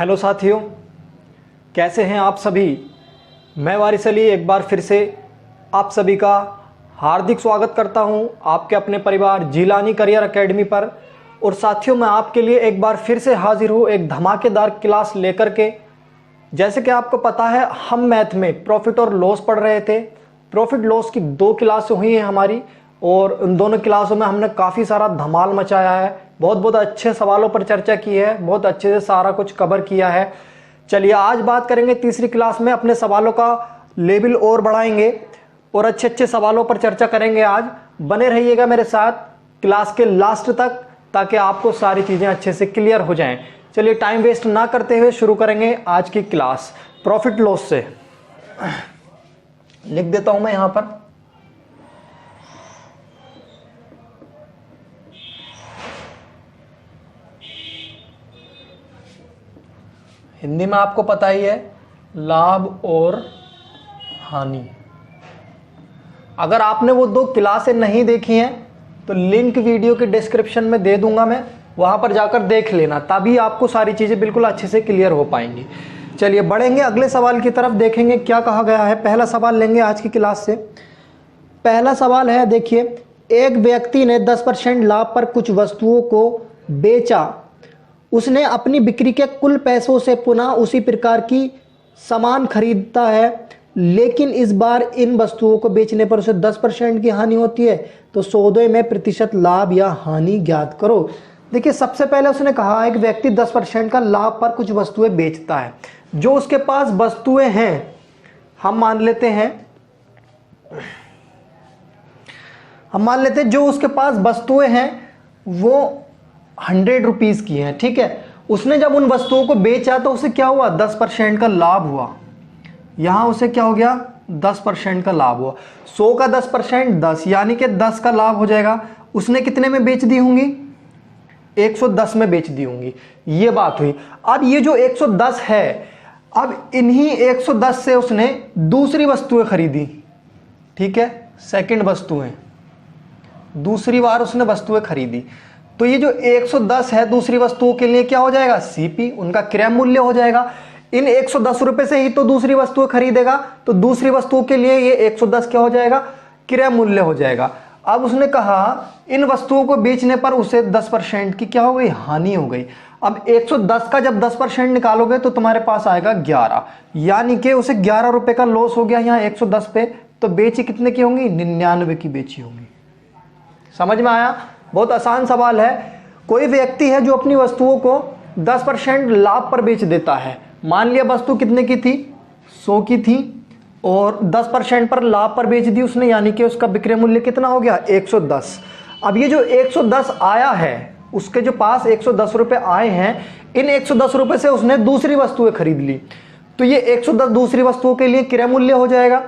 Hello साथियों, कैसे हैं आप सभी। मैं वारिस अली एक बार फिर से आप सभी का हार्दिक स्वागत करता हूं आपके अपने परिवार जिलानी करियर एकेडमी पर। और साथियों, मैं आपके लिए एक बार फिर से हाजिर हूं एक धमाकेदार क्लास लेकर के। जैसे कि आपको पता है, हम मैथ में प्रॉफिट और लॉस पढ़ रहे थे। प्रॉफिट लॉस की 2 क्लास हुई हैं हमारी, और उन दोनों क्लासों में हमने काफ़ी सारा धमाल मचाया है। बहुत बहुत अच्छे सवालों पर चर्चा की है, बहुत अच्छे से सारा कुछ कवर किया है। चलिए आज बात करेंगे तीसरी क्लास में, अपने सवालों का लेवल और बढ़ाएंगे और अच्छे अच्छे सवालों पर चर्चा करेंगे। आज बने रहिएगा मेरे साथ क्लास के लास्ट तक, ताकि आपको सारी चीज़ें अच्छे से क्लियर हो जाएं। चलिए टाइम वेस्ट ना करते हुए शुरू करेंगे आज की क्लास प्रॉफिट लॉस से। लिख देता हूं मैं यहां पर। हिंदी में आपको पता ही है, लाभ और हानि। अगर आपने वो 2 क्लासें नहीं देखी हैं तो लिंक वीडियो के डिस्क्रिप्शन में दे दूंगा मैं, वहां पर जाकर देख लेना, तभी आपको सारी चीजें बिल्कुल अच्छे से क्लियर हो पाएंगी। चलिए बढ़ेंगे अगले सवाल की तरफ, देखेंगे क्या कहा गया है। पहला सवाल लेंगे आज की क्लास से। पहला सवाल है, देखिए, एक व्यक्ति ने 10% लाभ पर कुछ वस्तुओं को बेचा। उसने अपनी बिक्री के कुल पैसों से पुनः उसी प्रकार की सामान खरीदता है, लेकिन इस बार इन वस्तुओं को बेचने पर उसे 10% की हानि होती है। तो सौदे में प्रतिशत लाभ या हानि ज्ञात करो। देखिए, सबसे पहले उसने कहा एक व्यक्ति 10% का लाभ पर कुछ वस्तुएं बेचता है। जो उसके पास वस्तुएं हैं, हम मान लेते हैं जो उसके पास वस्तुएं हैं वो 100 रुपीज की हैं, ठीक है। उसने जब उन वस्तुओं को बेचा तो उसे क्या हुआ, 10% का लाभ हुआ। यहां उसे क्या हो गया, 10% का लाभ हुआ। 100 का 10% 10, यानी कि 10 का लाभ हो जाएगा। उसने कितने में बेच दी होंगी, 110 में बेच दी होंगी। ये बात हुई। अब ये जो 110 है, अब इन्हीं 110 से उसने दूसरी वस्तुएं खरीदी, ठीक है, सेकंड वस्तुएं, दूसरी बार उसने वस्तुएं खरीदी। तो ये जो 110 है दूसरी वस्तुओं के लिए क्या हो जाएगा, सीपी, उनका क्रय मूल्य हो जाएगा। इन 110 रुपए से ही तो दूसरी वस्तु खरीदेगा, तो दूसरी वस्तुओं के लिए ये 110 क्या हो जाएगा, क्रय मूल्य हो जाएगा। अब उसने कहा इन वस्तुओं को बेचने पर उसे 10% की क्या हो गई, हानि हो गई। अब 110 का जब 10% निकालोगे तो तुम्हारे पास आएगा 11, यानी कि उसे 11 रुपए का लॉस हो गया यहाँ 110 पे। तो बेची कितने की होंगी, 99 की बेची होंगी। समझ में आया, बहुत आसान सवाल है। कोई व्यक्ति है जो अपनी वस्तुओं को 10% लाभ पर बेच देता है। मान लिया वस्तु कितने की थी, 100 की थी, और 10% पर लाभ पर बेच दी उसने, यानी कि उसका विक्रय मूल्य कितना हो गया, 110। अब ये जो 110 आया है, उसके जो पास 110 रुपए आए हैं, इन 110 रुपए से उसने दूसरी वस्तुएं खरीद ली। तो ये 110 दूसरी वस्तुओं के लिए क्रय मूल्य हो जाएगा।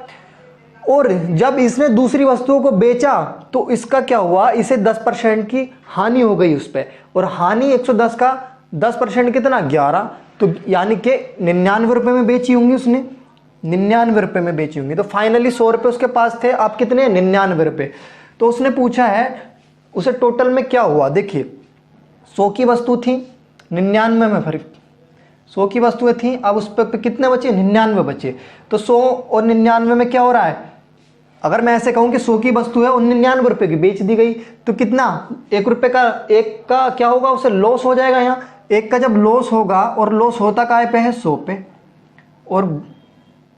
और जब इसने दूसरी वस्तुओं को बेचा तो इसका क्या हुआ, इसे 10% की हानि हो गई उस पर। और हानि 110 का 10% कितना, 11। तो यानी कि 99 रुपए में बेची होंगी उसने, 99 रुपए में बेची होंगी। तो फाइनली 100 रुपए उसके पास थे, अब कितने, 99 रुपए। तो उसने पूछा है उसे टोटल में क्या हुआ। देखिए 100 की वस्तु थी, 99 में फर्क, 100 की वस्तुएं थी, अब उस पर कितने बचे, 99 बचे। तो 100 और 99 में क्या हो रहा है, अगर मैं ऐसे कहूं कि 100 की वस्तु है और 99 रुपए की बेच दी गई, तो कितना, 1 रुपए का, एक का क्या होगा, उसे लॉस हो जाएगा। यहाँ एक का जब लॉस होगा, और लॉस होता काय पे है, 100 पे, और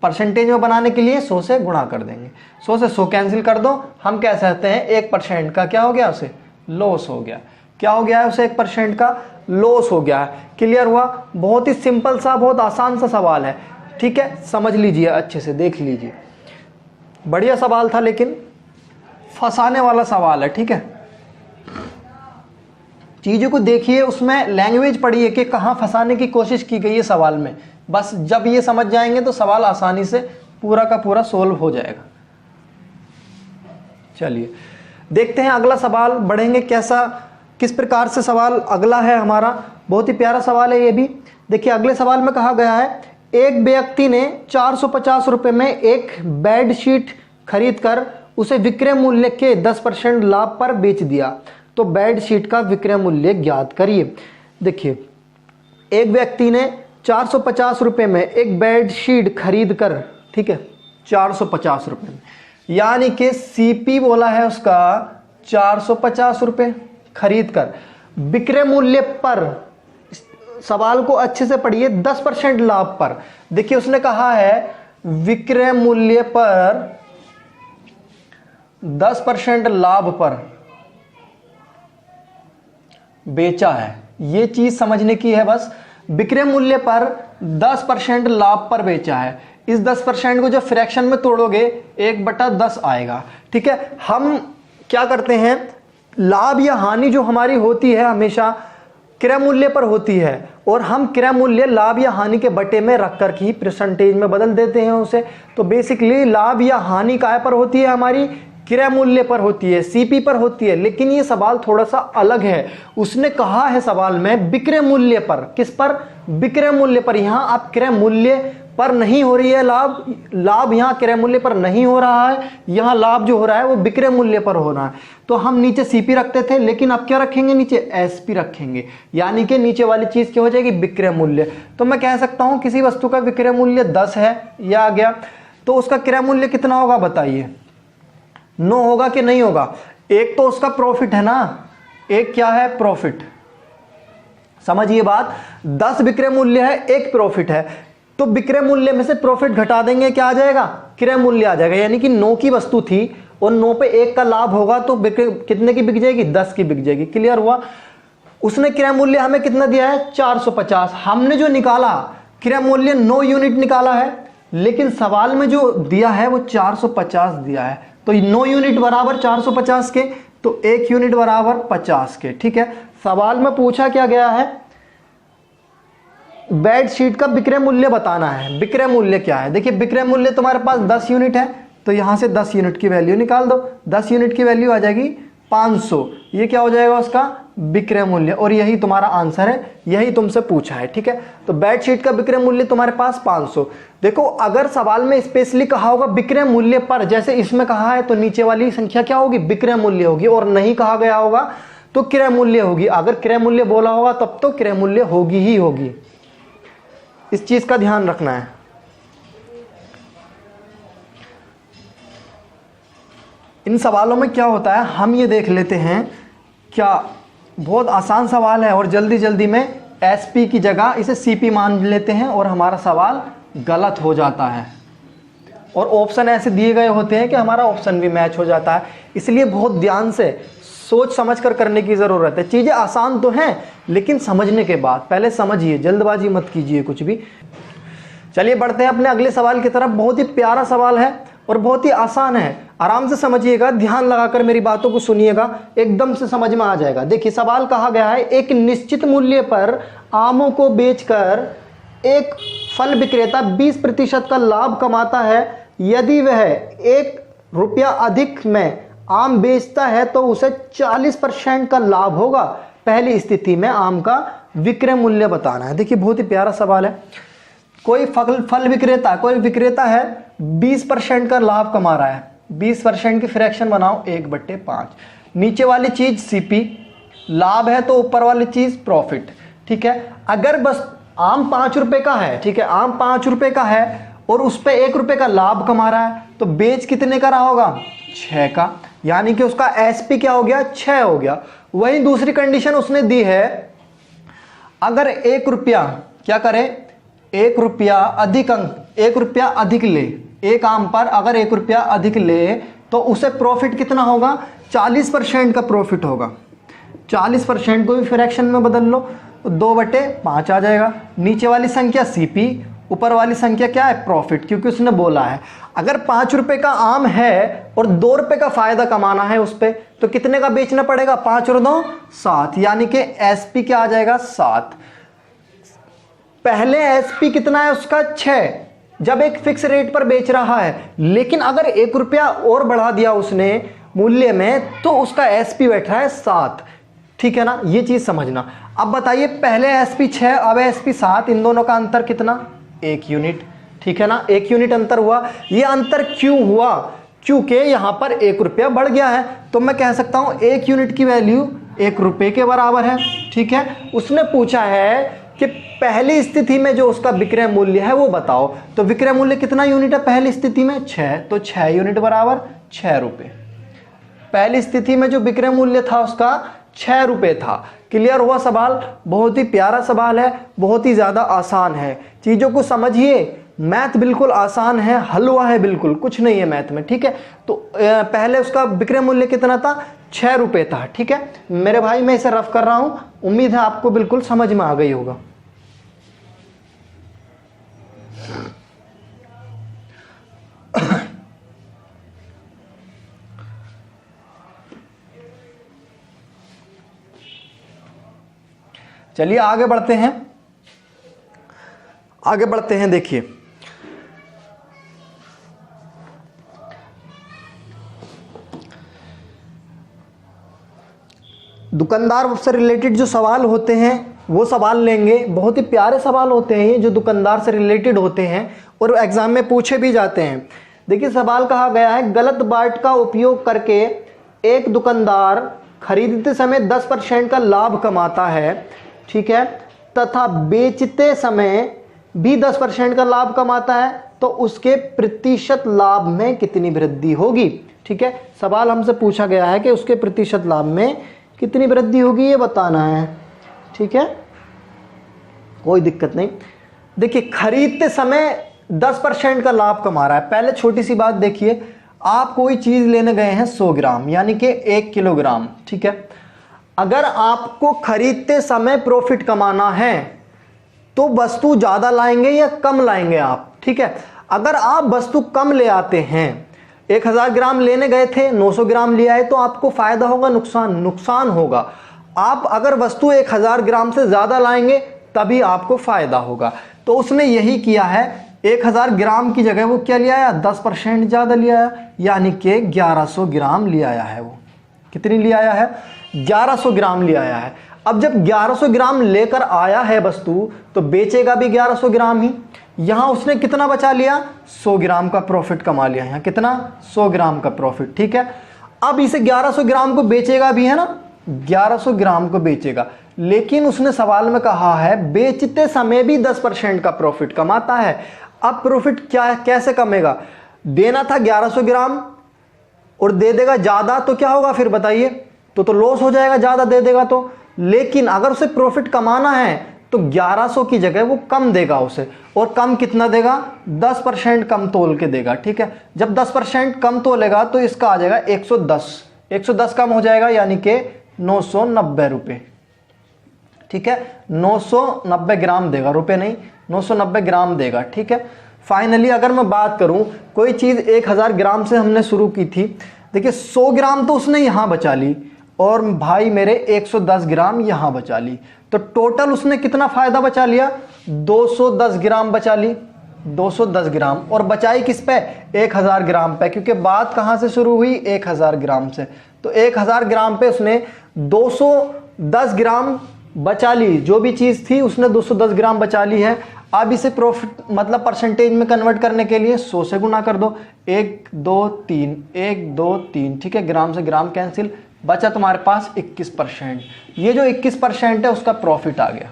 परसेंटेज में बनाने के लिए 100 से गुणा कर देंगे। 100 से 100 कैंसिल कर दो, हम कह सकते हैं 1% का क्या हो गया, उसे लॉस हो गया। क्या हो गया है, उसे 1% का लॉस हो गया है। क्लियर हुआ। बहुत ही सिंपल सा, बहुत आसान सा सवाल है, ठीक है, समझ लीजिए, अच्छे से देख लीजिए। बढ़िया सवाल था, लेकिन फंसाने वाला सवाल है, ठीक है। चीजों को देखिए, उसमें लैंग्वेज पढ़िए कि कहाँ फंसाने की कोशिश की गई है सवाल में। बस जब ये समझ जाएंगे तो सवाल आसानी से पूरा का पूरा सोल्व हो जाएगा। चलिए देखते हैं अगला सवाल, बढ़ेंगे कैसा, किस प्रकार से सवाल अगला है हमारा। बहुत ही प्यारा सवाल है ये भी। देखिए अगले सवाल में कहा गया है, एक व्यक्ति ने 450 रुपए में एक बेड शीट खरीद कर उसे विक्रय मूल्य के 10% लाभ पर बेच दिया। तो बेड शीट का विक्रय मूल्य ज्ञात करिए। देखिए एक व्यक्ति ने 450 रुपये में एक बेडशीट खरीद कर, ठीक है, 450 रुपये में, यानी कि सीपी बोला है उसका 450 रुपये खरीद कर, विक्रय मूल्य पर, सवाल को अच्छे से पढ़िए, 10% लाभ पर। देखिए उसने कहा है विक्रय मूल्य पर 10% लाभ पर बेचा है, ये चीज समझने की है बस। विक्रय मूल्य पर 10% लाभ पर बेचा है, इस 10% को जो फ्रैक्शन में तोड़ोगे 1/10 आएगा, ठीक है। हम क्या करते हैं, लाभ या हानि जो हमारी होती है हमेशा क्रय मूल्य पर होती है, और हम क्रय मूल्य लाभ या हानि के बटे में रखकर ही परसेंटेज में बदल देते हैं उसे। तो बेसिकली लाभ या हानि काय पर होती है, हमारी क्रय मूल्य पर होती है, सीपी पर होती है। लेकिन ये सवाल थोड़ा सा अलग है, उसने कहा है सवाल में विक्रय मूल्य पर, किस पर, विक्रय मूल्य पर। यहां आप क्रय मूल्य पर नहीं हो रही है लाभ यहां क्रय मूल्य पर नहीं हो रहा है, यहां लाभ जो हो रहा है वो विक्रय मूल्य पर हो रहा है। तो हम नीचे सीपी रखते थे, लेकिन अब क्या रखेंगे, नीचे एसपी रखेंगे, यानी कि नीचे वाली चीज क्या हो जाएगी, विक्रय मूल्य। तो मैं कह सकता हूं किसी वस्तु का विक्रय मूल्य 10 है, यह आ गया, तो उसका क्रय मूल्य कितना होगा बताइए, 9 होगा कि नहीं होगा। एक तो उसका प्रॉफिट है ना, एक क्या है, प्रॉफिट, समझिए बात, 10 विक्रय मूल्य है, एक प्रॉफिट है, तो विक्रय मूल्य में से प्रॉफिट घटा देंगे, क्या आ जाएगा, क्रय मूल्य आ जाएगा। यानी कि 9 की वस्तु थी और 9 पे 1 का लाभ होगा, तो कितने की बिक जाएगी, 10 की बिक जाएगी। क्लियर हुआ। उसने क्रय मूल्य हमें कितना दिया है, 450। हमने जो निकाला क्रय मूल्य 9 यूनिट निकाला है, लेकिन सवाल में जो दिया है वो 450 दिया है। तो 9 यूनिट बराबर 450 के, तो 1 यूनिट बराबर 50 के, ठीक है। सवाल में पूछा क्या गया है, बेडशीट का विक्रय मूल्य बताना है। विक्रय मूल्य क्या है, देखिए विक्रय मूल्य तुम्हारे पास 10 यूनिट है, तो यहां से 10 यूनिट की वैल्यू निकाल दो, 10 यूनिट की वैल्यू आ जाएगी 500, ये क्या हो जाएगा उसका विक्रय मूल्य, और यही तुम्हारा आंसर है, यही तुमसे पूछा है, ठीक है। तो बेडशीट का विक्रय मूल्य तुम्हारे पास 500। देखो अगर सवाल में स्पेशली कहा होगा विक्रय मूल्य पर, जैसे इसमें कहा है, तो नीचे वाली संख्या क्या होगी, विक्रय मूल्य होगी, और नहीं कहा गया होगा तो क्रय मूल्य होगी। अगर क्रय मूल्य बोला होगा तब तो क्रय मूल्य होगी ही होगी, इस चीज का ध्यान रखना है। इन सवालों में क्या होता है, हम ये देख लेते हैं, क्या बहुत आसान सवाल है और जल्दी जल्दी में एसपी की जगह इसे सीपी मान लेते हैं और हमारा सवाल गलत हो जाता है, और ऑप्शन ऐसे दिए गए होते हैं कि हमारा ऑप्शन भी मैच हो जाता है। इसलिए बहुत ध्यान से सोच समझ कर करने की ज़रूरत है। चीज़ें आसान तो हैं, लेकिन समझने के बाद, पहले समझिए, जल्दबाजी मत कीजिए कुछ भी। चलिए बढ़ते हैं अपने अगले सवाल की तरफ। बहुत ही प्यारा सवाल है और बहुत ही आसान है, आराम से समझिएगा, ध्यान लगाकर मेरी बातों को सुनिएगा, एकदम से समझ में आ जाएगा। देखिए सवाल कहा गया है, एक निश्चित मूल्य पर आमों को बेचकर एक फल विक्रेता 20% का लाभ कमाता है। यदि वह 1 रुपया अधिक में आम बेचता है तो उसे 40% का लाभ होगा। पहली स्थिति में आम का विक्रय मूल्य बताना है। देखिए बहुत ही प्यारा सवाल है। कोई फल विक्रेता, कोई विक्रेता है, 20% का लाभ कमा रहा है। 20% की फ्रैक्शन बनाओ 1/5। नीचे वाली चीज सीपी लाभ है, तो ऊपर वाली चीज प्रॉफिट, ठीक है। अगर बस आम 5 रुपए का है, ठीक है, आम 5 रुपए का है और उस पर 1 रुपए का लाभ कमा रहा है, तो बेच कितने का रहा होगा, 6 का, यानी कि उसका एसपी क्या हो गया, 6 हो गया। वही दूसरी कंडीशन उसने दी है, अगर 1 रुपया क्या करे, 1 रुपया अधिक अंक, 1 रुपया अधिक ले, एक आम पर अगर 1 रुपया अधिक ले तो उसे प्रॉफिट कितना होगा, 40% का प्रॉफिट होगा। 40% को भी फ्रैक्शन में बदल लो, 2/5 आ जाएगा। नीचे वाली संख्या सीपी, ऊपर वाली संख्या क्या है, प्रॉफिट, क्योंकि उसने बोला है अगर 5 रुपए का आम है और 2 रुपए का फायदा कमाना है उस पे, तो कितने का बेचना पड़ेगा, 5 और 2 7, यानी कि एसपी क्या आ जाएगा, 7। पहले एसपी कितना है उसका, 6, जब एक फिक्स रेट पर बेच रहा है। लेकिन अगर 1 रुपया और बढ़ा दिया उसने मूल्य में, तो उसका एसपी बैठ रहा है 7, ठीक है ना, ये चीज समझना। अब बताइए, पहले एसपी 6, अब एसपी 7, इन दोनों का अंतर कितना, 1 यूनिट, ठीक है ना, 1 यूनिट अंतर हुआ। ये अंतर क्यों हुआ, क्योंकि यहां पर 1 रुपया बढ़ गया है। तो मैं कह सकता हूं 1 यूनिट की वैल्यू 1 रुपये के बराबर है, ठीक है। उसने पूछा है कि पहली स्थिति में जो उसका विक्रय मूल्य है वो बताओ। तो विक्रय मूल्य कितना यूनिट है पहली स्थिति में? 6, तो 6 यूनिट बराबर 6 रुपये। पहली स्थिति में जो विक्रय मूल्य था उसका 6 रुपये था। क्लियर हुआ सवाल? बहुत ही प्यारा सवाल है, बहुत ही ज़्यादा आसान है। चीज़ों को समझिए, मैथ बिल्कुल आसान है, हलवा है, बिल्कुल कुछ नहीं है मैथ में। ठीक है, तो पहले उसका विक्रय मूल्य कितना था? 6 रुपये था। ठीक है मेरे भाई, मैं इसे रफ कर रहा हूँ, उम्मीद है आपको बिल्कुल समझ में आ गई होगा। चलिए आगे बढ़ते हैं, आगे बढ़ते हैं। देखिए दुकानदार से रिलेटेड जो सवाल होते हैं वो सवाल लेंगे। बहुत ही प्यारे सवाल होते हैं ये, जो दुकानदार से रिलेटेड होते हैं और एग्जाम में पूछे भी जाते हैं। देखिए सवाल कहा गया है, गलत बाट का उपयोग करके एक दुकानदार खरीदते समय 10% का लाभ कमाता है, ठीक है, तथा बेचते समय भी 10% का लाभ कमाता है, तो उसके प्रतिशत लाभ में कितनी वृद्धि होगी? ठीक है, सवाल हमसे पूछा गया है कि उसके प्रतिशत लाभ में कितनी वृद्धि होगी, ये बताना है। ठीक है, कोई दिक्कत नहीं। देखिए खरीदते समय 10% का लाभ कमा रहा है। पहले छोटी सी बात देखिए, आप कोई चीज लेने गए हैं 100 ग्राम यानी कि 1 किलोग्राम। ठीक है, अगर आपको खरीदते समय प्रॉफिट कमाना है तो वस्तु ज्यादा लाएंगे या कम लाएंगे आप? ठीक है, अगर आप वस्तु कम ले आते हैं, 1000 ग्राम लेने गए थे, 900 ग्राम ले आए, तो आपको फायदा होगा नुकसान? नुकसान होगा। आप अगर वस्तु 1000 ग्राम से ज्यादा लाएंगे तभी आपको फायदा होगा। तो उसने यही किया है, 1000 ग्राम की जगह वो क्या ले आया? 10% ज्यादा ले आया, यानी कि 1100 ग्राम ले आया है। वो कितनी ले आया है? 1100 ग्राम ले आया है। अब जब 1100 ग्राम लेकर आया है वस्तु, तो बेचेगा भी 1100 ग्राम ही। यहां उसने कितना बचा लिया? 100 ग्राम का प्रॉफिट कमा लिया। यहां कितना? 100 ग्राम का प्रॉफिट। ठीक है, अब इसे 1100 ग्राम को बेचेगा भी, है ना, 1100 ग्राम को बेचेगा। लेकिन उसने सवाल में कहा है बेचते समय भी 10% का प्रॉफिट कमाता है। अब प्रॉफिट क्या है, कैसे कमेगा? देना था 1100 ग्राम और दे देगा ज्यादा, तो क्या होगा फिर बताइए? तो लॉस हो जाएगा, ज्यादा दे देगा तो। लेकिन अगर उसे प्रॉफिट कमाना है तो 1100 की जगह वो कम देगा उसे, और कम कितना देगा? 10% कम तोल के देगा। ठीक है, जब 10% कम तोलेगा तो इसका आ जाएगा 110 कम हो जाएगा, यानी कि 990 रुपये। ठीक है, 990 ग्राम देगा, रुपए नहीं, 990 ग्राम देगा। ठीक है, फाइनली अगर मैं बात करूं, कोई चीज 1000 ग्राम से हमने शुरू की थी, देखिए 100 ग्राम तो उसने यहां बचा ली और भाई मेरे 110 ग्राम यहां बचा ली, तो टोटल उसने कितना फायदा बचा लिया? 210 ग्राम बचा ली, 210 ग्राम। और बचाई किस पे? 1000 ग्राम पे, क्योंकि बात कहां से शुरू हुई? 1000 ग्राम से। तो 1000 ग्राम पे उसने 210 ग्राम बचा ली। जो भी चीज थी उसने 210 ग्राम बचा ली है। अब इसे प्रॉफिट मतलब परसेंटेज में कन्वर्ट करने के लिए 100 से गुना कर दो, 1 2 3, 1 2 3। ठीक है, ग्राम से ग्राम कैंसिल, बचा तुम्हारे पास 21%। ये जो 21% है उसका प्रॉफिट आ गया,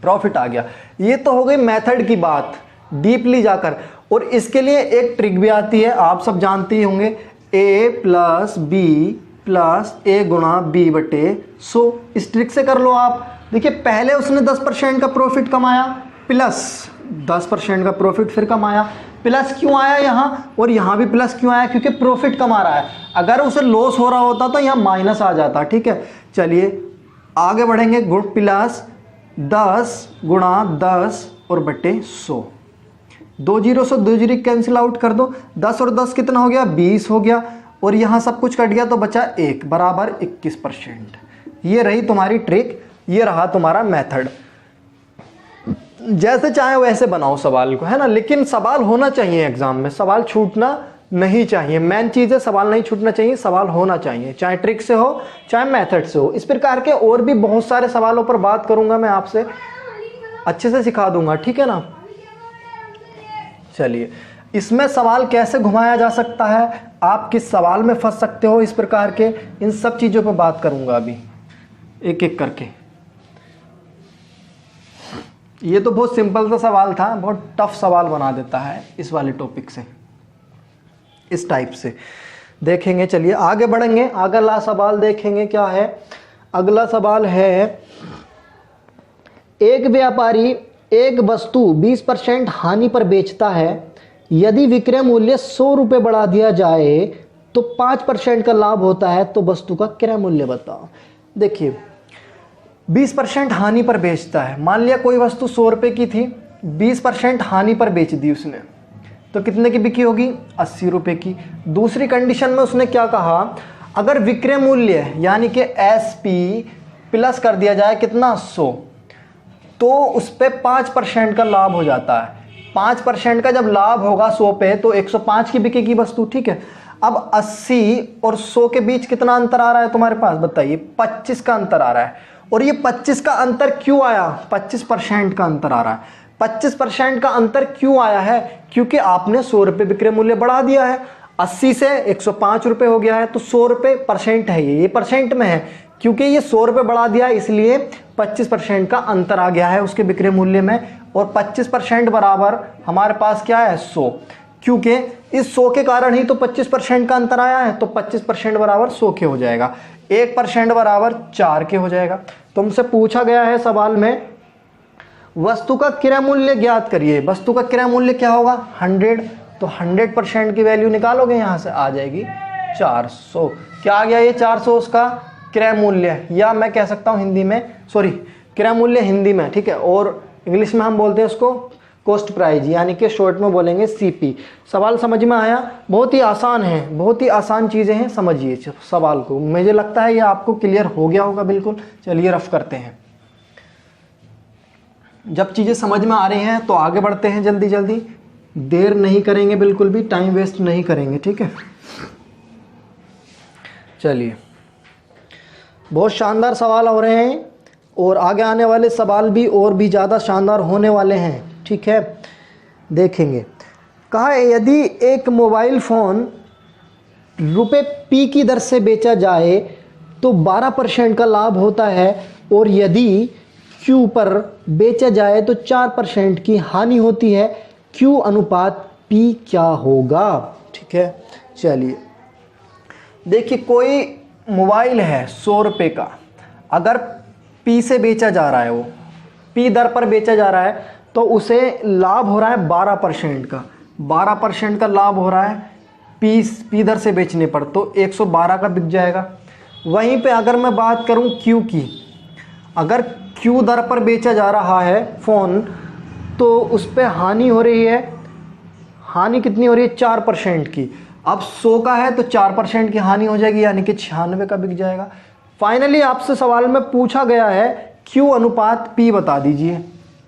प्रॉफिट आ गया। ये तो हो गई मेथड की बात, डीपली जाकर। और इसके लिए एक ट्रिक भी आती है, आप सब जानते ही होंगे, a + b + a गुणा b बटे 100। इस ट्रिक से कर लो आप। देखिए पहले उसने 10% का प्रॉफिट कमाया, प्लस 10% का प्रॉफिट फिर कमाया। प्लस क्यों आया यहाँ, और यहाँ भी प्लस क्यों आया? क्योंकि प्रॉफिट कमा रहा है। अगर उसे लॉस हो रहा होता तो यहाँ माइनस आ जाता। ठीक है, चलिए आगे बढ़ेंगे। गुण प्लस 10 गुणा 10 और बटे 100। 2 जीरो से 2 जीरो कैंसिल आउट कर दो, 10 और 10 कितना हो गया? 20 हो गया। और यहाँ सब कुछ कट गया तो बचा 1 बराबर 21%। ये रही तुम्हारी ट्रिक, ये रहा तुम्हारा मेथड। जैसे चाहे वैसे बनाओ सवाल को, है ना, लेकिन सवाल होना चाहिए एग्जाम में, सवाल छूटना नहीं चाहिए। मेन चीज है सवाल नहीं छूटना चाहिए, सवाल होना चाहिए, चाहे ट्रिक से हो चाहे मेथड से हो। इस प्रकार के और भी बहुत सारे सवालों पर बात करूंगा मैं आपसे, अच्छे से सिखा दूंगा। ठीक है ना। चलिए, इसमें सवाल कैसे घुमाया जा सकता है, आप किस सवाल में फंस सकते हो, इस प्रकार के इन सब चीजों पर बात करूंगा अभी एक एक करके। ये तो बहुत सिंपल सा सवाल था, बहुत टफ सवाल बना देता है इस वाले टॉपिक से, इस टाइप से देखेंगे। चलिए आगे बढ़ेंगे, अगला सवाल देखेंगे क्या है। अगला सवाल है, एक व्यापारी एक वस्तु 20% हानि पर बेचता है, यदि विक्रय मूल्य 100 रुपये बढ़ा दिया जाए तो 5% का लाभ होता है, तो वस्तु का क्रय मूल्य बताओ। देखिए 20% हानि पर बेचता है, मान लिया कोई वस्तु 100 रुपये की थी, 20% हानि पर बेच दी उसने, तो कितने की बिकी होगी? 80 रुपये की। दूसरी कंडीशन में उसने क्या कहा, अगर विक्रय मूल्य यानी कि SP प्लस कर दिया जाए कितना 100, तो उस पर 5% का लाभ हो जाता है। 5% का जब लाभ होगा 100 पे तो 105 की बिकेगी वस्तु, ठीक है। अब 80 और 100 के बीच कितना अंतर आ रहा है तुम्हारे पास, बताइए? 25 का अंतर आ रहा है। और ये 25 का अंतर क्यों आया? 25% का अंतर आ रहा है। 25% का अंतर क्यों आया है? क्योंकि आपने 100 रुपये विक्रय मूल्य बढ़ा दिया है, 80 से 105 रुपये हो गया है, तो 100 रुपये परसेंट है, ये परसेंट में है, क्योंकि ये 100 रुपये बढ़ा दिया इसलिए 25% का अंतर आ गया है उसके विक्रय मूल्य में। और 25% बराबर हमारे पास क्या है? 100, क्योंकि इस 100 के कारण ही तो 25% का अंतर आया है, तो 25% बराबर 100 के हो जाएगा, 1% बराबर 4 के हो जाएगा। तुमसे पूछा गया है सवाल में वस्तु का क्रय मूल्य ज्ञात करिए। वस्तु का क्रय मूल्य क्या होगा? 100, तो 100% की वैल्यू निकालोगे, यहाँ से आ जाएगी 400। क्या आ गया ये? 400 उसका क्रय मूल्य, या मैं कह सकता हूँ हिंदी में, सॉरी क्रय मूल्य हिंदी में, ठीक है, और इंग्लिश में हम बोलते हैं उसको कॉस्ट प्राइस, यानी कि शॉर्ट में बोलेंगे CP। सवाल समझ में आया? बहुत ही आसान है, बहुत ही आसान चीज़ें हैं, समझिए सवाल को। मुझे लगता है ये आपको क्लियर हो गया होगा बिल्कुल। चलिए रफ करते हैं। जब चीज़ें समझ में आ रही हैं तो आगे बढ़ते हैं, जल्दी जल्दी, देर नहीं करेंगे, बिल्कुल भी टाइम वेस्ट नहीं करेंगे, ठीक है। चलिए बहुत शानदार सवाल हो रहे हैं और आगे आने वाले सवाल भी और भी ज़्यादा शानदार होने वाले हैं, ठीक है, देखेंगे। कहा है यदि एक मोबाइल फ़ोन ₹P की दर से बेचा जाए तो 12% का लाभ होता है, और यदि Q पर बेचा जाए तो 4% की हानि होती है, Q अनुपात P क्या होगा? ठीक है, चलिए देखिए, कोई मोबाइल है 100 रुपये का, अगर P से बेचा जा रहा है, वो P दर पर बेचा जा रहा है, तो उसे लाभ हो रहा है 12% का, 12% का लाभ हो रहा है P दर से बेचने पर, तो 112 का बिक जाएगा। वहीं पे अगर मैं बात करूं Q की, अगर Q दर पर बेचा जा रहा है फ़ोन, तो उस पर हानि हो रही है, हानि कितनी हो रही है? 4% की। अब 100 का है तो 4% की हानि हो जाएगी, यानी कि 96 का बिक जाएगा। फाइनली आपसे सवाल में पूछा गया है Q अनुपात P बता दीजिए,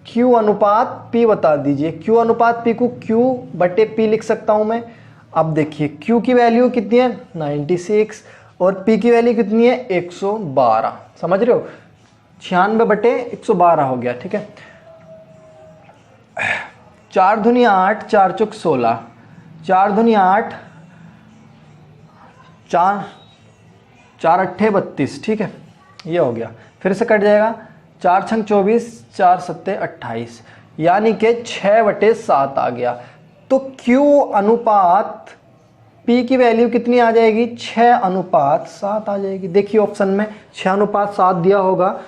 Q अनुपात P बता दीजिए। Q अनुपात P को Q/P लिख सकता हूं मैं। अब देखिए Q की वैल्यू कितनी है? 96, और P की वैल्यू कितनी है? 112। समझ रहे हो? 96/112 हो गया, ठीक है। 4 दूनी 8, 4 चौक 16, 4 दूनी 8, 4 अट्ठे 32, ठीक है, ये हो गया। फिर से कट जाएगा, 4 छंग 24, 4 सत्ते 28, यानी कि 6/7 आ गया। तो Q अनुपात P की वैल्यू कितनी आ जाएगी? 6/7 आ जाएगी। देखिए ऑप्शन में 6/7 दिया होगा,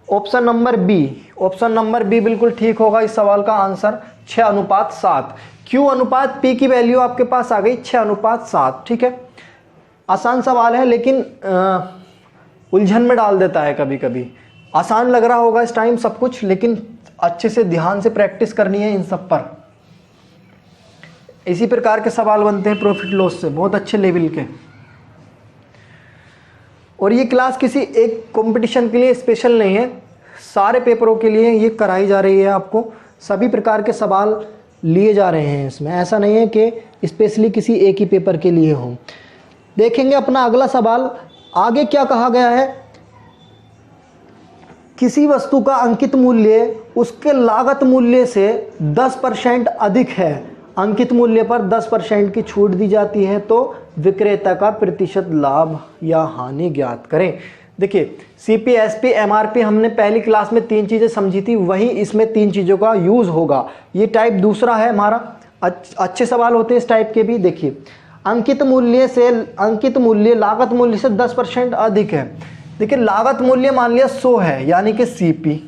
option number B, option number B बिल्कुल ठीक होगा इस सवाल का आंसर, 6/7। Q अनुपात P की वैल्यू आपके पास आ गई 6/7, ठीक है। आसान सवाल है, लेकिन उलझन में डाल देता है कभी कभी। आसान लग रहा होगा इस टाइम सब कुछ, लेकिन अच्छे से ध्यान से प्रैक्टिस करनी है इन सब पर। इसी प्रकार के सवाल बनते हैं प्रॉफिट लॉस से, बहुत अच्छे लेवल के। और ये क्लास किसी एक कंपटीशन के लिए स्पेशल नहीं है, सारे पेपरों के लिए ये कराई जा रही है। आपको सभी प्रकार के सवाल लिए जा रहे हैं इसमें, ऐसा नहीं है कि स्पेशली किसी एक ही पेपर के लिए हो। देखेंगे अपना अगला सवाल, आगे क्या कहा गया है। किसी वस्तु का अंकित मूल्य उसके लागत मूल्य से 10% अधिक है, अंकित मूल्य पर 10% की छूट दी जाती है, तो विक्रेता का प्रतिशत लाभ या हानि ज्ञात करें। देखिए सीपी, एसपी, एमआरपी हमने पहली क्लास में 3 चीज़ें समझी थी, वहीं इसमें 3 चीज़ों का यूज़ होगा। ये टाइप दूसरा है हमारा। अच्छे सवाल होते हैं इस टाइप के भी। देखिए अंकित मूल्य लागत मूल्य से 10% अधिक है। देखिए लागत मूल्य मान लिया 100 है, यानी कि सीपी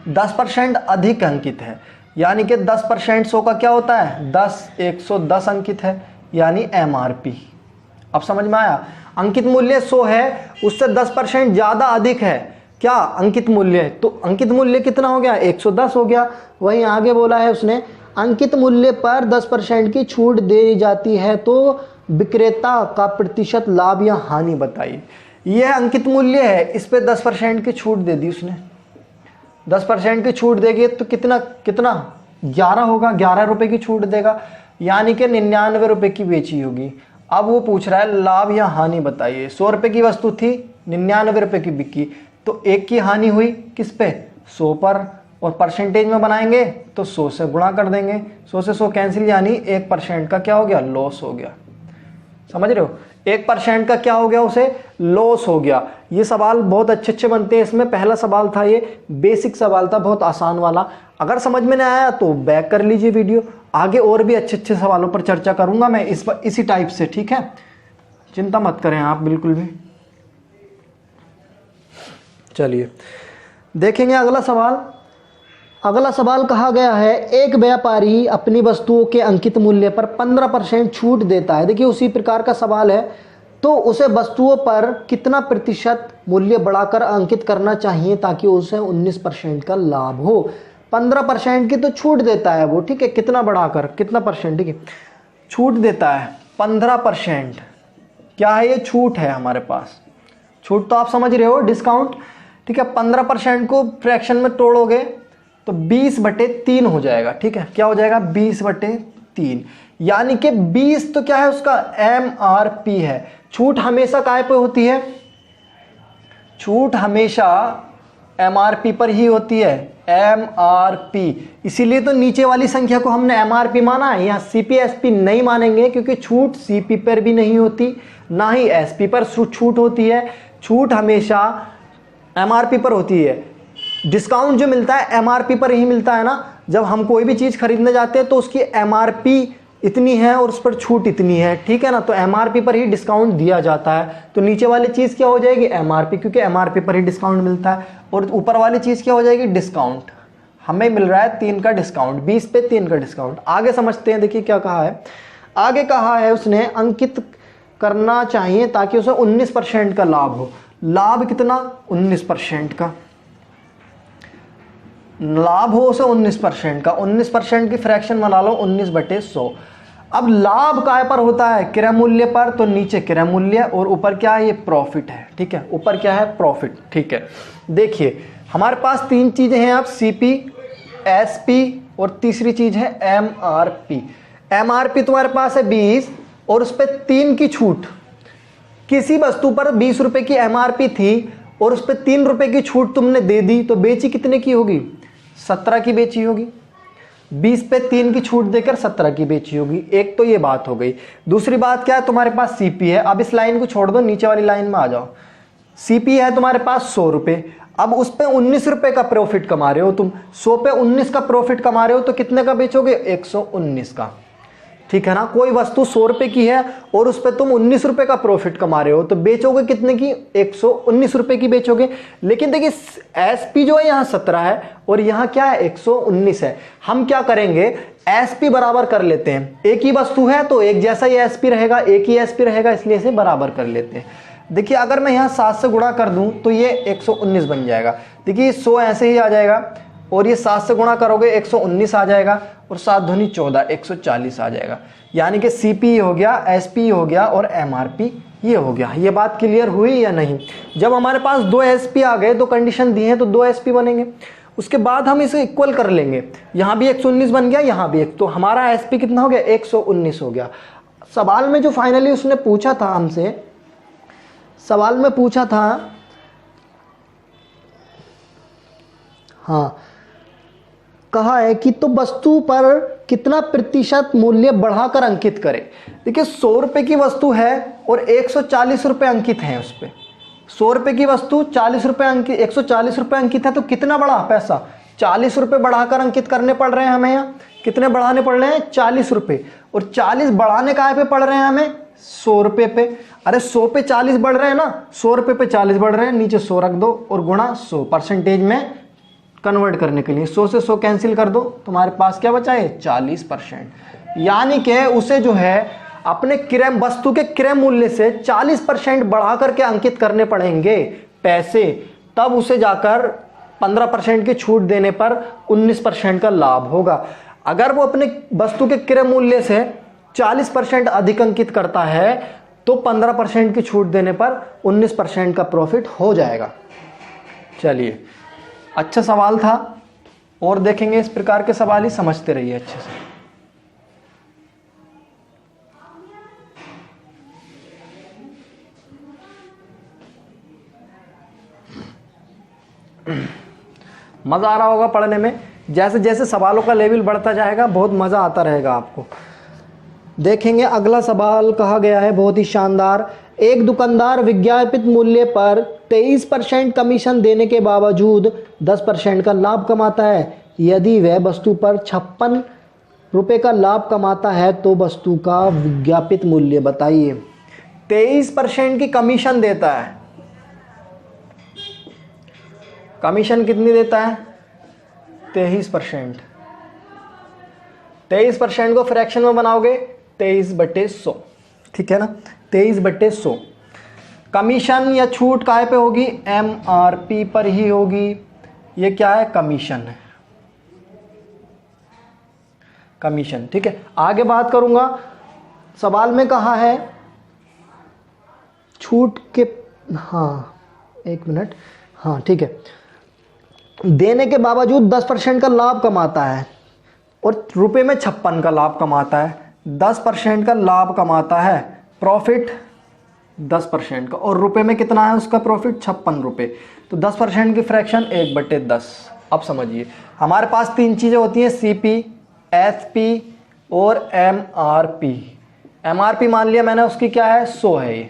10% अधिक अंकित है, यानी कि 10% 100 का क्या होता है 10, 110 अंकित है, यानी एमआरपी। अब समझ में आया? अंकित मूल्य 100 है, उससे 10% ज़्यादा अधिक है क्या अंकित मूल्य, तो अंकित मूल्य कितना हो गया 110 हो गया। वहीं आगे बोला है उसने अंकित मूल्य पर 10% की छूट दी जाती है तो विक्रेता का प्रतिशत लाभ या हानि बताइए। यह अंकित मूल्य है, इस पे 10% की छूट दे दी उसने। 10% की छूट देगी तो कितना 11 होगा, 11 रुपए की छूट देगा, यानी कि 99 रुपए की बेची होगी। अब वो पूछ रहा है लाभ या हानि बताइए। 100 रुपए की वस्तु थी, 99 रुपए की बिकी, तो 1 की हानि हुई किस पे 100 पर, और परसेंटेज में बनाएंगे तो 100 से गुणा कर देंगे। 100 से 100 कैंसिल, यानी 1% का क्या हो गया लॉस हो गया। समझ रहे हो? 1% का क्या हो गया उसे लॉस हो गया। ये सवाल बहुत अच्छे बनते हैं इसमें। पहला सवाल था ये बेसिक सवाल था, बहुत आसान वाला। अगर समझ में नहीं आया तो बैक कर लीजिए वीडियो, आगे और भी अच्छे सवालों पर चर्चा करूंगा मैं इसी टाइप से, ठीक है? चिंता मत करें आप बिल्कुल भी। चलिए देखेंगे अगला सवाल। अगला सवाल कहा गया है एक व्यापारी अपनी वस्तुओं के अंकित मूल्य पर 15% छूट देता है। देखिए उसी प्रकार का सवाल है, तो उसे वस्तुओं पर कितना प्रतिशत मूल्य बढ़ाकर अंकित करना चाहिए ताकि उसे 19% का लाभ हो। 15% की तो छूट देता है वो, ठीक है? कितना बढ़ाकर, कितना परसेंट, ठीक है, छूट देता है 15%। क्या है ये? छूट है हमारे पास। छूट तो आप समझ रहे हो, डिस्काउंट, ठीक है? 15% को फ्रैक्शन में तोड़ोगे तो 20/3 हो जाएगा, ठीक है? क्या हो जाएगा 20/3, यानी कि 20 तो क्या है उसका एमआरपी है। छूट हमेशा काय पे होती है? छूट हमेशा एमआरपी पर ही होती है, एमआरपी। इसीलिए तो नीचे वाली संख्या को हमने एमआरपी माना है। यहाँ सीपी एसपी नहीं मानेंगे क्योंकि छूट सीपी पर भी नहीं होती, ना ही एसपी पर छूट होती है। छूट हमेशा एमआरपी पर होती है। डिस्काउंट जो मिलता है एमआरपी पर ही मिलता है ना। जब हम कोई भी चीज़ खरीदने जाते हैं तो उसकी एमआरपी इतनी है और उस पर छूट इतनी है, ठीक है ना? तो एमआरपी पर ही डिस्काउंट दिया जाता है। तो नीचे वाली चीज़ क्या हो जाएगी एमआरपी, क्योंकि एमआरपी पर ही डिस्काउंट मिलता है। और ऊपर वाली चीज़ क्या हो जाएगी डिस्काउंट। हमें मिल रहा है 3 का डिस्काउंट, 20 पे 3 का डिस्काउंट। आगे समझते हैं, देखिए क्या कहा है। आगे कहा है उसने अंकित करना चाहिए ताकि उसे 19% का लाभ हो। लाभ कितना 19% का लाभ हो उसे 19% का। 19% की फ्रैक्शन बना लो 19/100। अब लाभ काय पर होता है? क्रय मूल्य पर, तो नीचे क्रय मूल्य और ऊपर क्या है ये प्रॉफिट है, ठीक है? ऊपर क्या है प्रॉफिट, ठीक है? देखिए हमारे पास 3 चीजें हैं अब, सीपी, एसपी और तीसरी चीज है एमआरपी। एमआरपी तुम्हारे पास है 20 और उस पर 3 की छूट। किसी वस्तु पर 20 रुपए की एमआरपी थी और उस पर 3 रुपए की छूट तुमने दे दी, तो बेची कितने की होगी 17 की बेची होगी। 20 पे 3 की छूट देकर 17 की बेची होगी। एक तो ये बात हो गई। दूसरी बात क्या है, तुम्हारे पास सीपी है। अब इस लाइन को छोड़ दो, नीचे वाली लाइन में आ जाओ। सीपी है तुम्हारे पास 100 रुपए, अब उस पे 19 रुपए का प्रॉफिट कमा रहे हो तुम। 100 पे 19 का प्रॉफिट कमा रहे हो तो कितने का बेचोगे 119 का, ठीक है ना? कोई वस्तु 100 रुपए की है और उस पर तुम 19 रुपए का प्रॉफिट कमा रहे हो तो बेचोगे कितने की 119 रुपए की बेचोगे। लेकिन देखिए एसपी जो है यहाँ 17 है और यहाँ क्या है 119 है। हम क्या करेंगे एसपी बराबर कर लेते हैं। एक ही वस्तु है तो एक जैसा ही एसपी रहेगा, एक ही एसपी रहेगा, इसलिए इसे बराबर कर लेते हैं। देखिए अगर मैं यहाँ 7 से गुणा कर दूं तो ये 119 बन जाएगा। देखिए 100 ऐसे ही आ जाएगा और ये 7 से गुणा करोगे 119 आ जाएगा और 7 दूनी 14 140 आ जाएगा। यानी कि सीपी हो गया, एसपी हो गया और एमआरपी ये हो गया। ये बात क्लियर हुई या नहीं? जब हमारे पास 2 एसपी आ गए, तो कंडीशन दी है तो 2 एसपी बनेंगे। उसके बाद हम इसे इक्वल कर लेंगे। यहाँ भी 119 बन गया, यहाँ भी एक, तो हमारा एसपी कितना हो गया 119 हो गया। सवाल में जो फाइनली उसने पूछा था हमसे, सवाल में पूछा था, हाँ कहा है कि तो वस्तु पर कितना प्रतिशत मूल्य बढ़ाकर अंकित करें। देखिए 100 रुपए की वस्तु है और 140 रुपए अंकित हैं उस पर, 100 रुपए की वस्तु 40 रुपए अंकित, 140 रुपए अंकित है, तो कितना बढ़ा पैसा, 40 रुपए बढ़ाकर अंकित करने पड़ रहे हैं हमें। यहाँ कितने बढ़ाने पड़ रहे हैं, 40 रुपए, और 40 बढ़ाने काय पे पड़ रहे हैं हमें, 100 रुपए पे। अरे 100 पे 40 बढ़ रहे हैं ना, 100 रुपए पे 40 बढ़ रहे हैं, नीचे 100 रख दो और गुणा 100 परसेंटेज में कन्वर्ट करने के लिए 100 से 100 कैंसिल कर दो, तुम्हारे पास क्या बचा है, 40%। यानी कि उसे जो है अपने क्रय वस्तु के क्रय मूल्य से 40% बढ़ा करके अंकित करने पड़ेंगे पैसे, तब उसे जाकर 15% की छूट देने पर 19% का लाभ होगा। अगर वो अपने वस्तु के क्रय मूल्य से 40% अधिक अंकित करता है तो 15% की छूट देने पर 19% का प्रॉफिट हो जाएगा। चलिए, अच्छा सवाल था, और देखेंगे इस प्रकार के सवाल ही, समझते रहिए अच्छे से। मजा आ रहा होगा पढ़ने में, जैसे जैसे सवालों का लेवल बढ़ता जाएगा बहुत मजा आता रहेगा आपको। देखेंगे अगला सवाल कहा गया है, बहुत ही शानदार। एक दुकानदार विज्ञापित मूल्य पर 23% कमीशन देने के बावजूद 10% का लाभ कमाता है। यदि वह वस्तु पर 56 रुपये का लाभ कमाता है तो वस्तु का विज्ञापित मूल्य बताइए। 23% की कमीशन देता है, कमीशन कितनी देता है, 23%। 23% को फ्रैक्शन में बनाओगे 23/100, ठीक है ना, 23/100। कमीशन या छूट काय पे होगी, MRP पर ही होगी। ये क्या है, कमीशन है, कमीशन, ठीक है। आगे बात करूंगा, सवाल में कहा है छूट के, हाँ एक मिनट, हाँ ठीक है, देने के बावजूद 10% का लाभ कमाता है और रुपए में 56 का लाभ कमाता है, 10% का लाभ कमाता है, प्रॉफिट 10% का, और रुपए में कितना है उसका प्रॉफिट, 56 रुपये, तो 10% की फ्रैक्शन 1/10। अब समझिए, हमारे पास तीन चीज़ें होती हैं, CP, SP और MRP। MRP मान लिया मैंने, उसकी क्या है, 100 है ये,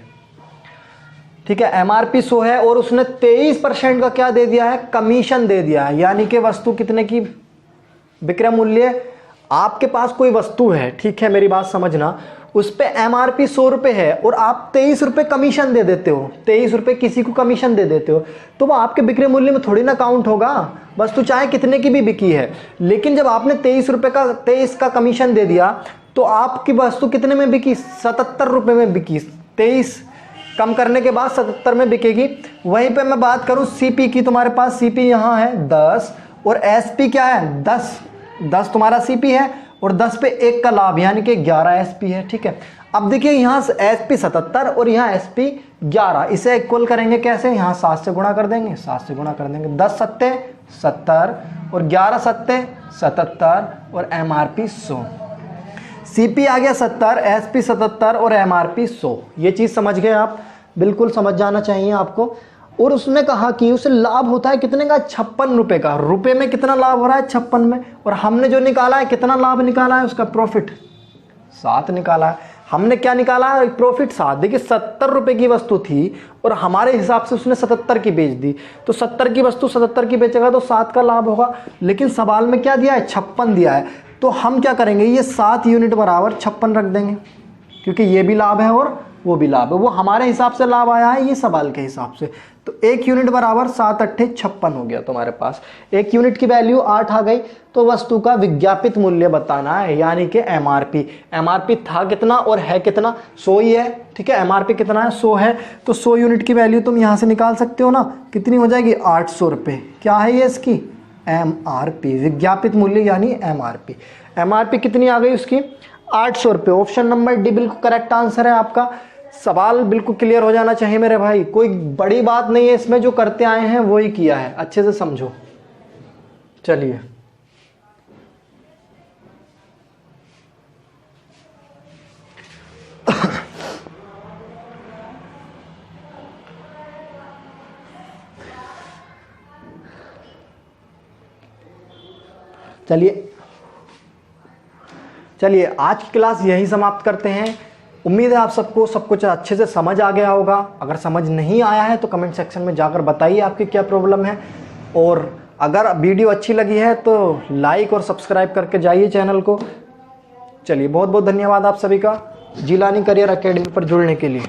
ठीक है, MRP 100 है, और उसने 23% का क्या दे दिया है, कमीशन दे दिया है। यानी कि वस्तु कितने की, विक्रय मूल्य, आपके पास कोई वस्तु है, ठीक है, मेरी बात समझना, उस पे MRP 100 रुपये है और आप 23 रुपये कमीशन दे देते हो, 23 रुपये किसी को कमीशन दे देते हो, तो वो आपके बिक्री मूल्य में थोड़ी ना काउंट होगा, वस्तु चाहे कितने की भी बिकी है। लेकिन जब आपने 23 का कमीशन दे दिया तो आपकी वस्तु कितने में बिकी, 77 रुपये में बिकी, 23 कम करने के बाद 77 में बिकेगी। वहीं पे मैं बात करूं CP की, तुम्हारे पास CP यहाँ है 10 और SP क्या है, 10 तुम्हारा CP है और 10 पे 1 का लाभ यानी कि 11 SP है, ठीक है। अब देखिए यहाँ SP 77 और यहाँ SP 11, इसे इक्वल करेंगे कैसे, यहाँ 7 से गुणा कर देंगे, 7 से गुणा कर देंगे, 10 सत्ते 70 और 11 सत्ते 77 और MRP 100। CP आ गया 70, SP 77 और MRP 100। ये चीज़ समझ गए आप, बिल्कुल समझ जाना चाहिए आपको। और उसने कहा कि उसे लाभ होता है कितने का, 56 रुपये का। रुपए में कितना लाभ हो रहा है, 56 में, और हमने जो निकाला है कितना लाभ निकाला है, उसका प्रॉफिट 7 निकाला है। हमने क्या निकाला है, प्रॉफिट 7। देखिए 70 रुपये की वस्तु थी और हमारे हिसाब से उसने 77 की बेच दी, तो 70 की वस्तु 77 की बेचेगा तो 7 का लाभ होगा। लेकिन सवाल में क्या दिया है, 56 दिया है, तो हम क्या करेंगे, ये 7 यूनिट बराबर 56 रख देंगे, क्योंकि ये भी लाभ है और वो भी लाभ है, वो हमारे हिसाब से लाभ आया है, ये सवाल के हिसाब से। तो 1 यूनिट बराबर 7 अट्ठे 56 हो गया तुम्हारे पास। 1 यूनिट की वैल्यू 8 आ गई, तो वस्तु का विज्ञापित मूल्य बताना है, यानी कि MRP था कितना और है कितना, 100 ही है, ठीक है। MRP कितना है, 100 है, तो 100 यूनिट की वैल्यू तुम यहाँ से निकाल सकते हो ना, कितनी हो जाएगी, 800 रुपये। क्या है ये इसकी, MRP, विज्ञापित मूल्य यानी MRP कितनी आ गई उसकी, 800 रुपये। ऑप्शन नंबर डी बिल्कुल करेक्ट आंसर है आपका। सवाल बिल्कुल क्लियर हो जाना चाहिए मेरे भाई, कोई बड़ी बात नहीं है इसमें, जो करते आए हैं वो ही किया है, अच्छे से समझो। चलिए चलिए आज की क्लास यही समाप्त करते हैं। उम्मीद है आप सबको सब कुछ अच्छे से समझ आ गया होगा। अगर समझ नहीं आया है तो कमेंट सेक्शन में जाकर बताइए आपकी क्या प्रॉब्लम है, और अगर वीडियो अच्छी लगी है तो लाइक और सब्सक्राइब करके जाइए चैनल को। चलिए बहुत बहुत धन्यवाद आप सभी का जिलानी करियर एकेडमी पर जुड़ने के लिए।